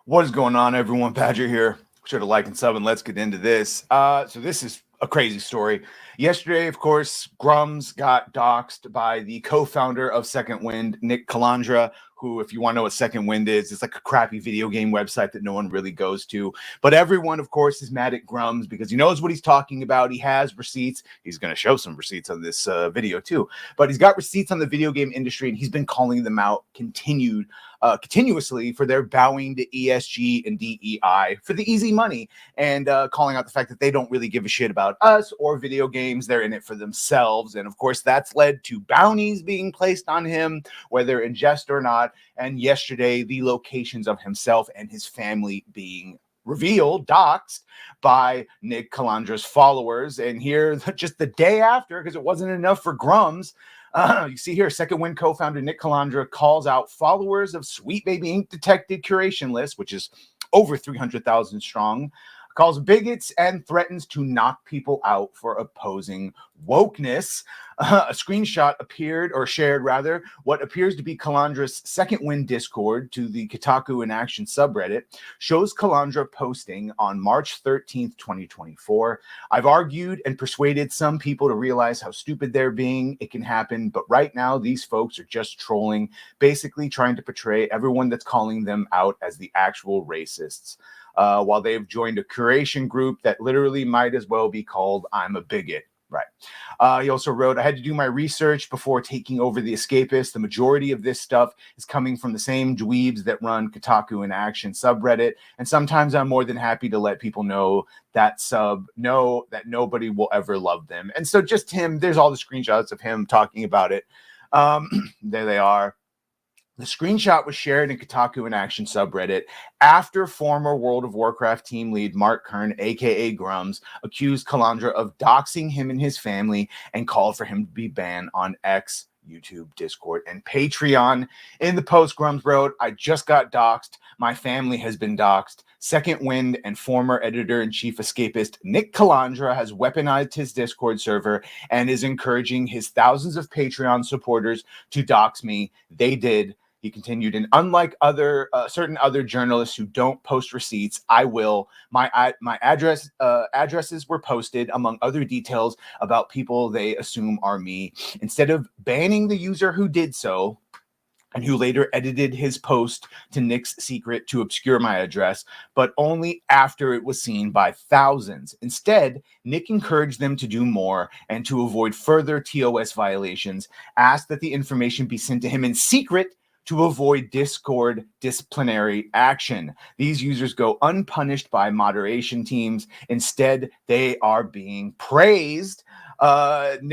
What is going on, everyone? Badger here. Sure to like and sub, and let's get into this. So this is a crazy story. Yesterday, of course, Grummz got doxxed by the co-founder of Second Wind, Nick Calandra, who, if you want to know what Second Wind is, it's like a crappy video game website that no one really goes to. But everyone, of course, is mad at Grummz because he knows what he's talking about. He has receipts. He's going to show some receipts on this video too. But he's got receipts on the video game industry, and he's been calling them out continuously for their bowing to ESG and DEI for the easy money, and calling out the fact that they don't really give a shit about us or video games. They're in it for themselves. And of course, that's led to bounties being placed on him, whether in jest or not. And yesterday, the locations of himself and his family being revealed, doxxed by Nick Calandra's followers. And here, just the day after, because it wasn't enough for Grummz, you see here, Second Wind co-founder Nick Calandra calls out followers of Sweet Baby Inc. detected curation list, which is over 300,000 strong, calls bigots and threatens to knock people out for opposing wokeness. A screenshot appeared, or shared rather, what appears to be Calandra's Second Wind Discord to the Kotaku in Action subreddit, shows Calandra posting on March 13th, 2024. I've argued and persuaded some people to realize how stupid they're being. It can happen, but right now these folks are just trolling, basically trying to portray everyone that's calling them out as the actual racists. While they've joined a curation group that literally might as well be called I'm a Bigot. Right. He also wrote, I had to do my research before taking over The Escapist. The majority of this stuff is coming from the same dweebs that run Kotaku in Action subreddit. And sometimes I'm more than happy to let people know that nobody will ever love them. And so just him, there's all the screenshots of him talking about it. There they are. The screenshot was shared in Kotaku in Action subreddit after former World of Warcraft team lead Mark Kern, aka Grummz, accused Calandra of doxing him and his family and called for him to be banned on X, YouTube, Discord, and Patreon. In the post, Grummz wrote, I just got doxed. My family has been doxed. Second Wind and former editor-in-chief escapist Nick Calandra has weaponized his Discord server and is encouraging his thousands of Patreon supporters to dox me. They did. He continued, and unlike certain other journalists who don't post receipts, I will. My addresses were posted, among other details about people they assume are me. Instead of banning the user who did so, and who later edited his post to Nick's secret to obscure my address, but only after it was seen by thousands. Instead, Nick encouraged them to do more and to avoid further TOS violations, asked that the information be sent to him in secret to avoid Discord disciplinary action. These users go unpunished by moderation teams. Instead, they are being praised. Grummz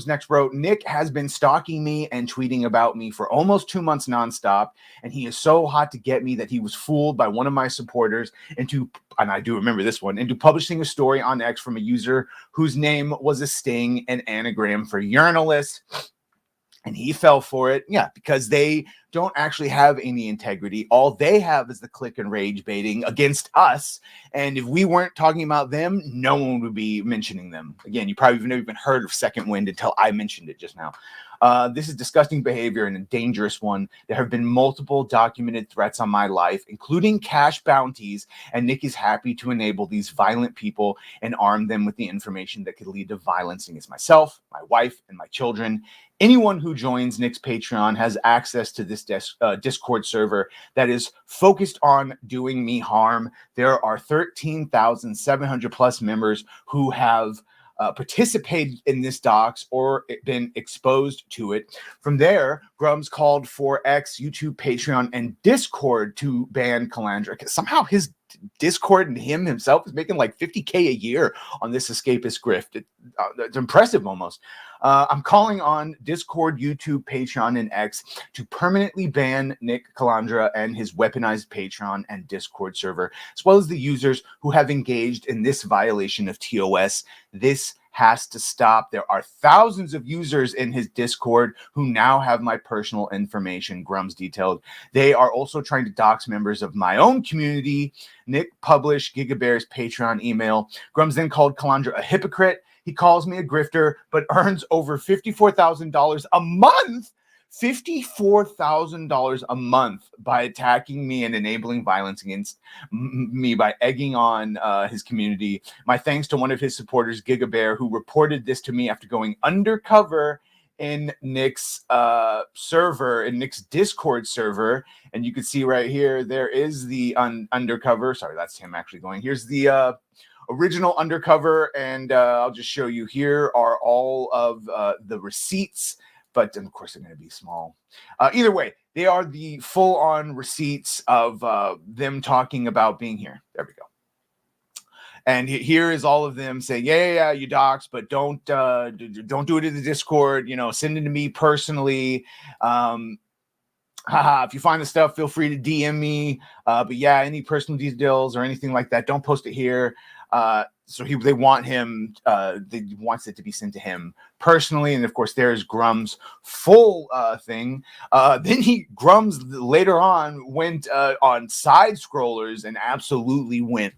next wrote, Nick has been stalking me and tweeting about me for almost 2 months nonstop, and he is so hot to get me that he was fooled by one of my supporters and I do remember this one, into publishing a story on X from a user whose name was a sting, an anagram for urinalist. And he fell for it, because they don't actually have any integrity. All they have is the click and rage baiting against us. And if we weren't talking about them, no one would be mentioning them. Again, you probably never even heard of Second Wind until I mentioned it just now. This is disgusting behavior and a dangerous one. There have been multiple documented threats on my life, including cash bounties, and Nick is happy to enable these violent people and arm them with the information that could lead to violence against myself, my wife, and my children. Anyone who joins Nick's Patreon has access to this Discord server that is focused on doing me harm. There are 13,700 plus members who have participated in this dox or been exposed to it. From there, Grummz called for X, YouTube, Patreon, and Discord to ban Calandra. Somehow his Discord and him himself is making like $50K a year on this escapist grift. It's impressive almost. I'm calling on Discord, YouTube, Patreon, and X to permanently ban Nick Calandra and his weaponized Patreon and Discord server, as well as the users who have engaged in this violation of TOS. This has to stop. There are thousands of users in his Discord who now have my personal information, Grummz detailed. They are also trying to dox members of my own community. Nick published Gigabear's Patreon email. Grummz then called Calandra a hypocrite. He calls me a grifter, but earns over $54,000 a month $54,000 a month by attacking me and enabling violence against me by egging on his community. My thanks to one of his supporters, GigaBear, who reported this to me after going undercover in Nick's server, in Nick's Discord server. And you can see right here, there is the undercover. Sorry, that's him actually going. Here's the original undercover. And I'll just show you, here are all of the receipts. But of course, they're going to be small. Either way, they are the full-on receipts of them talking about being here. There we go. And here is all of them saying, yeah, you dox, but don't do it in the Discord. You know, send it to me personally. If you find the stuff, feel free to DM me. But yeah, any personal details or anything like that, don't post it here. So they want him, they wants it to be sent to him personally. And of course, there's Grummz' full thing. Then Grummz later on went on side scrollers and absolutely went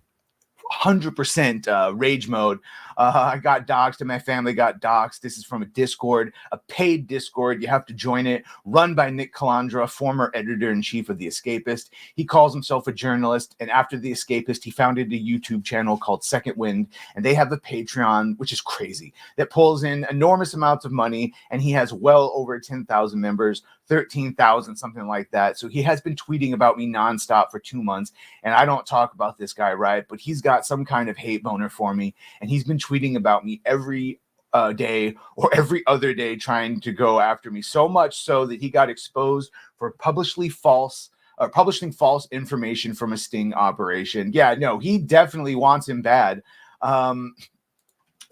100% rage mode. I got doxxed and my family got doxxed. This is from a Discord, a paid Discord. You have to join it, run by Nick Calandra, former editor-in-chief of The Escapist. He calls himself a journalist, and after The Escapist, he founded a YouTube channel called Second Wind, and they have a Patreon, which is crazy, that pulls in enormous amounts of money, and he has well over 10,000 members, 13,000, something like that. So he has been tweeting about me nonstop for 2 months, and I don't talk about this guy, right? But he's got some kind of hate boner for me, and he's been tweeting about me every day or every other day, trying to go after me, so much so that he got exposed for publishing false information from a sting operation. Yeah, no, he definitely wants him bad.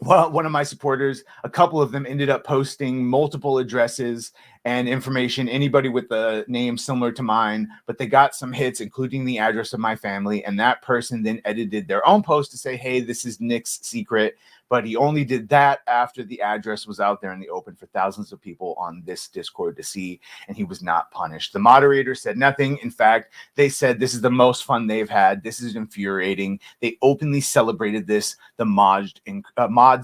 Well, one of my supporters, a couple of them ended up posting multiple addresses and information, anybody with a name similar to mine, but they got some hits, including the address of my family. And that person then edited their own post to say, hey, this is Nick's secret. But he only did that after the address was out there in the open for thousands of people on this Discord to see, and he was not punished. The moderator said nothing. In fact, they said this is the most fun they've had. This is infuriating. They openly celebrated this. The mods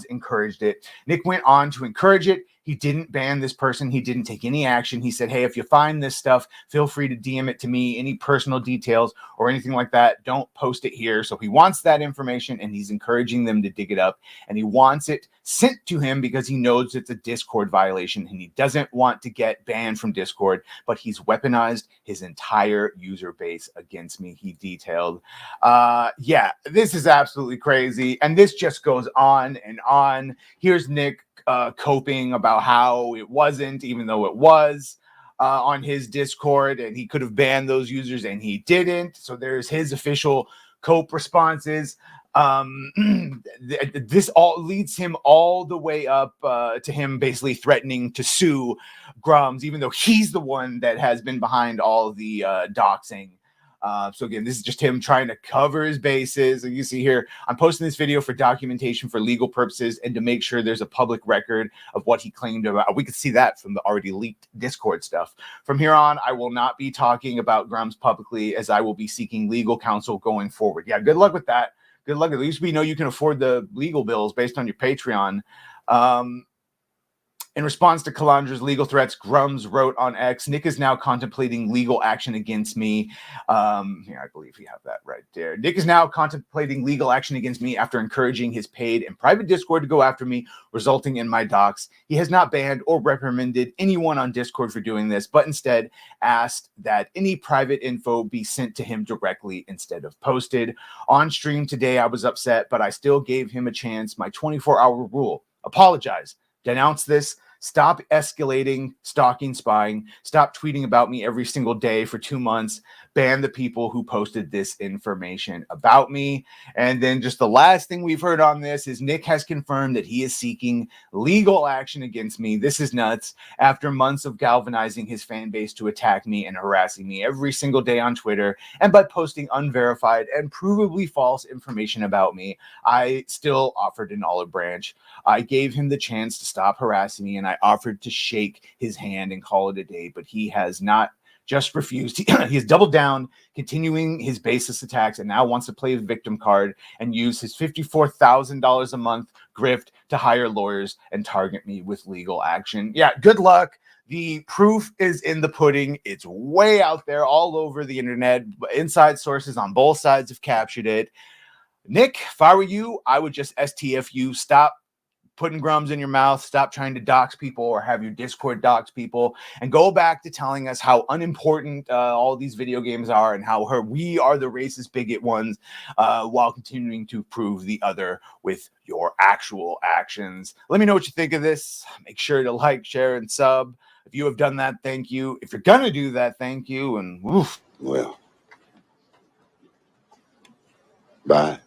encouraged it. Nick went on to encourage it. He didn't ban this person. He didn't take any action. He said, hey, if you find this stuff, feel free to DM it to me. Any personal details or anything like that, don't post it here. So he wants that information, and he's encouraging them to dig it up. And he wants it sent to him because he knows it's a Discord violation, and he doesn't want to get banned from Discord, but he's weaponized his entire user base against me, he detailed. Yeah, this is absolutely crazy. And this just goes on and on. Here's Nick coping about how it wasn't, even though it was on his Discord, and he could have banned those users and he didn't. So there's his official cope responses. This all leads him all the way up to him basically threatening to sue Grummz, even though he's the one that has been behind all the doxing. So again, this is just him trying to cover his bases. And you see here, I'm posting this video for documentation for legal purposes and to make sure there's a public record of what he claimed about. We could see that from the already leaked Discord stuff. From here on, I will not be talking about Grummz publicly, as I will be seeking legal counsel going forward. Yeah, good luck with that. Good luck. At least we know you can afford the legal bills based on your Patreon. In response to Calandra's legal threats, Grummz wrote on X, Nick is now contemplating legal action against me. Here, I believe we have that right there. Nick is now contemplating legal action against me after encouraging his paid and private Discord to go after me, resulting in my dox. He has not banned or reprimanded anyone on Discord for doing this, but instead asked that any private info be sent to him directly instead of posted. On stream today, I was upset, but I still gave him a chance. My 24-hour rule. Apologize. Denounce this. Stop escalating, stalking, spying. Stop tweeting about me every single day for 2 months. Ban the people who posted this information about me. And then just the last thing we've heard on this is Nick has confirmed that he is seeking legal action against me. This is nuts. After months of galvanizing his fan base to attack me and harassing me every single day on Twitter, and by posting unverified and provably false information about me, I still offered an olive branch. I gave him the chance to stop harassing me, and I offered to shake his hand and call it a day, but he has not just refused. He has doubled down, continuing his baseless attacks, and now wants to play the victim card and use his $54,000 a month grift to hire lawyers and target me with legal action. Yeah, good luck. The proof is in the pudding. It's way out there all over the internet. Inside sources on both sides have captured it. Nick, if I were you, I would just STFU. Stop putting Grummz in your mouth. Stop trying to dox people or have your Discord dox people, and go back to telling us how unimportant all these video games are and how we are the racist bigot ones, while continuing to prove the other with your actual actions. Let me know what you think of this. Make sure to like, share, and sub. If you have done that, thank you. If you're gonna do that, thank you. And well, bye.